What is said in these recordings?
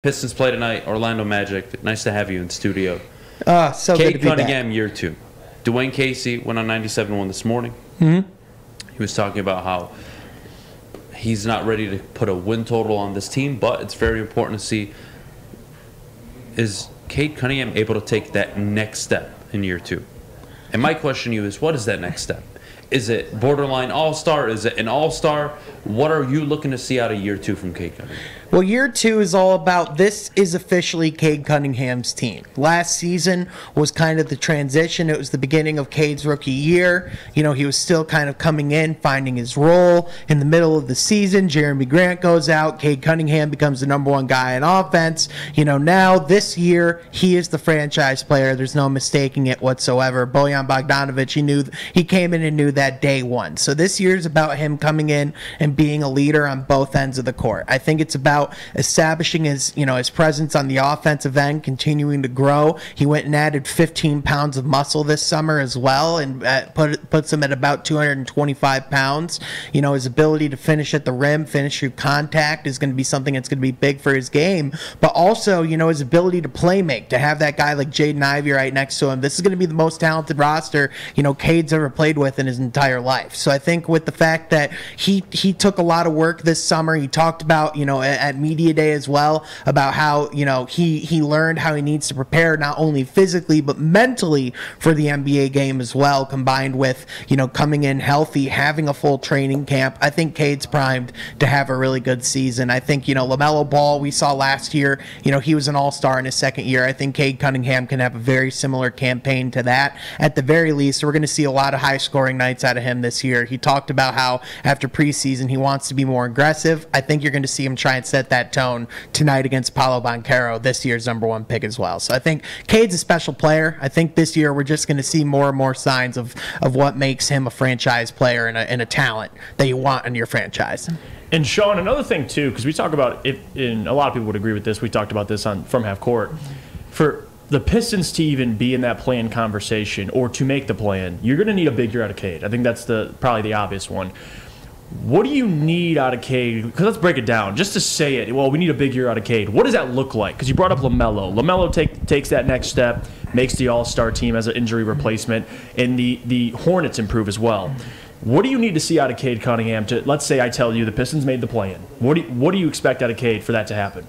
Pistons play tonight, Orlando Magic. Nice to have you in studio. So good to Cade be Cunningham, back. year 2. Dwayne Casey went on 97.1 this morning. Mm-hmm. He was talking about how he's not ready to put a win total on this team, but it's very important to see, is Cade Cunningham able to take that next step in year 2? And my question to you is, what is that next step? Is it borderline all-star? Is it an all-star? What are you looking to see out of year 2 from Cade Cunningham? Well, year 2 is all about, this is officially Cade Cunningham's team. Last season was kind of the transition. It was the beginning of Cade's rookie year. You know, he was still kind of coming in, finding his role. In the middle of the season, Jeremy Grant goes out. Cade Cunningham becomes the #1 guy in offense. You know, now this year, he is the franchise player. There's no mistaking it whatsoever. Bojan Bogdanovic, he came in and knew that day one. So this year is about him coming in and being a leader on both ends of the court. I think it's about establishing his presence on the offensive end, continuing to grow. He went and added 15 pounds of muscle this summer as well, and puts him at about 225 pounds. You know, his ability to finish at the rim, finish through contact is going to be something that's going to be big for his game. But also, you know, his ability to play make, to have that guy like Jaden Ivey right next to him. This is going to be the most talented roster, you know, Cade's ever played with in his entire life. So I think with the fact that he took a lot of work this summer, he talked about, you know, at media day as well, about how, you know, he learned how he needs to prepare not only physically but mentally for the NBA game as well, combined with, you know, coming in healthy, having a full training camp. I think Cade's primed to have a really good season. I think, you know, LaMelo Ball, we saw last year, you know, he was an all-star in his second year. I think Cade Cunningham can have a very similar campaign to that. At the very least, we're going to see a lot of high-scoring nights out of him this year. He talked about how after preseason he wants to be more aggressive. I think you're going to see him try and set that tone tonight against Paolo Banchero, this year's #1 pick as well. So I think Cade's a special player. I think this year we're just going to see more and more signs of what makes him a franchise player and a talent that you want in your franchise. And Sean, another thing too, because we talk about it, and a lot of people would agree with this. We talked about this on From Half Court. For the Pistons to even be in that play-in conversation or to make the play-in, you're going to need a big year out of Cade. I think that's probably the obvious one. What do you need out of Cade? Because let's break it down. Just to say it, well, we need a big year out of Cade. What does that look like? Because you brought up LaMelo. LaMelo takes that next step, makes the all-star team as an injury replacement, and the Hornets improve as well. What do you need to see out of Cade Cunningham to, let's say I tell you the Pistons made the play-in. What do you expect out of Cade for that to happen?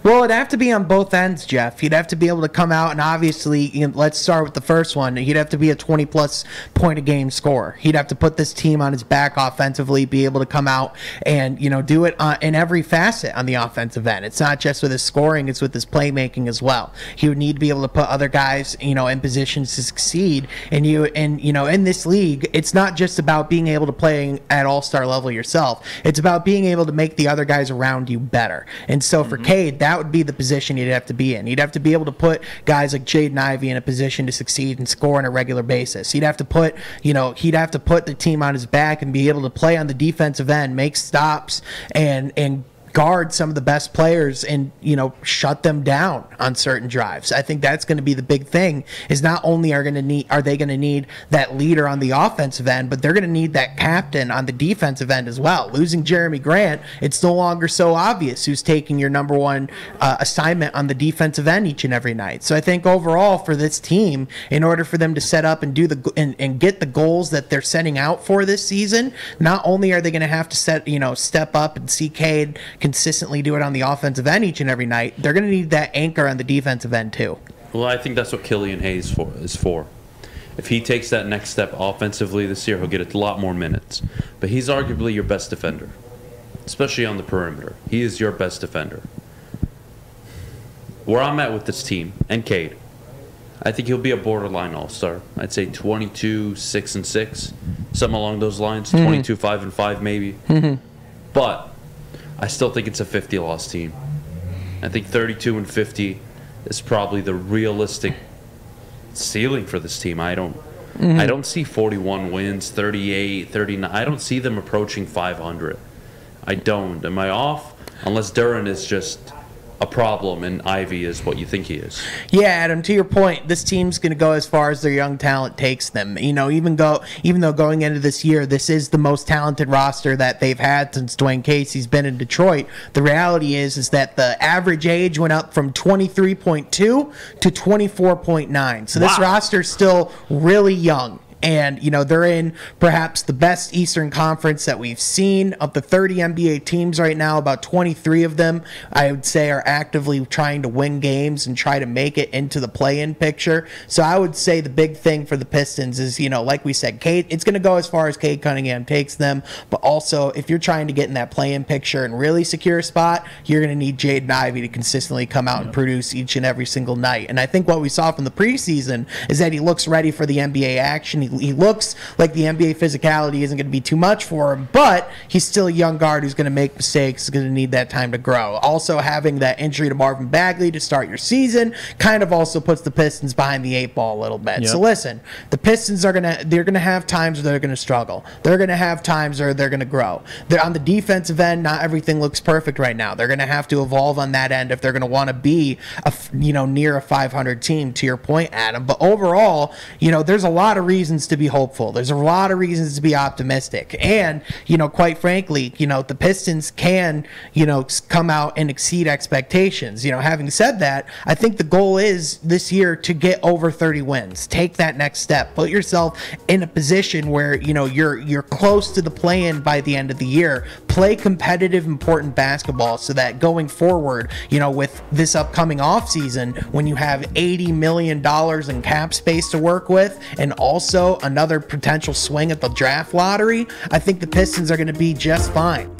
Well, it'd have to be on both ends, Jeff. He'd have to be able to come out and obviously, you know, let's start with the first one. He'd have to be a 20-plus point a game scorer. He'd have to put this team on his back offensively, be able to come out and, you know, do it in every facet on the offensive end. It's not just with his scoring, it's with his playmaking as well. He would need to be able to put other guys, you know, in positions to succeed. And you know, in this league, it's not just about being able to play at all-star level yourself. It's about being able to make the other guys around you better. And so for Cade, that would be the position he'd have to be in. He'd have to be able to put guys like Jaden Ivey in a position to succeed and score on a regular basis. He'd have to put the team on his back and be able to play on the defensive end, make stops, and guard some of the best players and, you know, shut them down on certain drives. I think that's going to be the big thing, is not only are they going to need that leader on the offensive end, but they're going to need that captain on the defensive end as well. Losing Jeremy Grant, it's no longer so obvious who's taking your #1 assignment on the defensive end each and every night. So I think overall for this team, in order for them to set up and do and get the goals that they're setting out for this season, not only are they going to have to step up and see Cade consistently do it on the offensive end each and every night, they're going to need that anchor on the defensive end too. Well, I think that's what Killian Hayes is for. If he takes that next step offensively this year, he'll get a lot more minutes. But he's arguably your best defender, especially on the perimeter. He is your best defender. Where I'm at with this team, and Cade, I think he'll be a borderline all-star. I'd say 22, 6 and 6, something along those lines. 22, 5 and 5 maybe. But I still think it's a 50-loss team. I think 32 and 50 is probably the realistic ceiling for this team. I don't see 41 wins, 38, 39. I don't see them approaching 500. I don't. Am I off? Unless Duran is just a problem, and Ivy is what you think he is. Yeah, Adam, to your point, this team's going to go as far as their young talent takes them. You know, even though going into this year, this is the most talented roster that they've had since Dwayne Casey's been in Detroit. The reality is that the average age went up from 23.2 to 24.9. So this roster is still really young. And, you know, they're in perhaps the best Eastern Conference that we've seen. Of the 30 NBA teams right now, about 23 of them, I would say, are actively trying to win games and try to make it into the play-in picture. So I would say the big thing for the Pistons is, you know, like we said, it's going to go as far as Cade Cunningham takes them. But also, if you're trying to get in that play-in picture and really secure a spot, you're going to need Jaden Ivey to consistently come out and produce each and every single night. And I think what we saw from the preseason is that he looks ready for the NBA action. He looks like the NBA physicality isn't going to be too much for him, but he's still a young guard who's going to make mistakes, is going to need that time to grow. Also, having that injury to Marvin Bagley to start your season kind of also puts the Pistons behind the 8 ball a little bit. Yep. So listen, the Pistons they're going to have times where they're going to struggle. They're going to have times where they're going to grow. They're on the defensive end, not everything looks perfect right now. They're going to have to evolve on that end if they're going to want to be near a 500 team, to your point, Adam. But overall, you know, there's a lot of reasons to be hopeful. There's a lot of reasons to be optimistic. And, you know, quite frankly, you know, the Pistons can, you know, come out and exceed expectations. You know, having said that, I think the goal is this year to get over 30 wins. Take that next step. Put yourself in a position where, you know, you're close to the play-in by the end of the year. Play competitive, important basketball so that going forward, you know, with this upcoming offseason, when you have $80 million in cap space to work with and also another potential swing at the draft lottery, I think the Pistons are going to be just fine.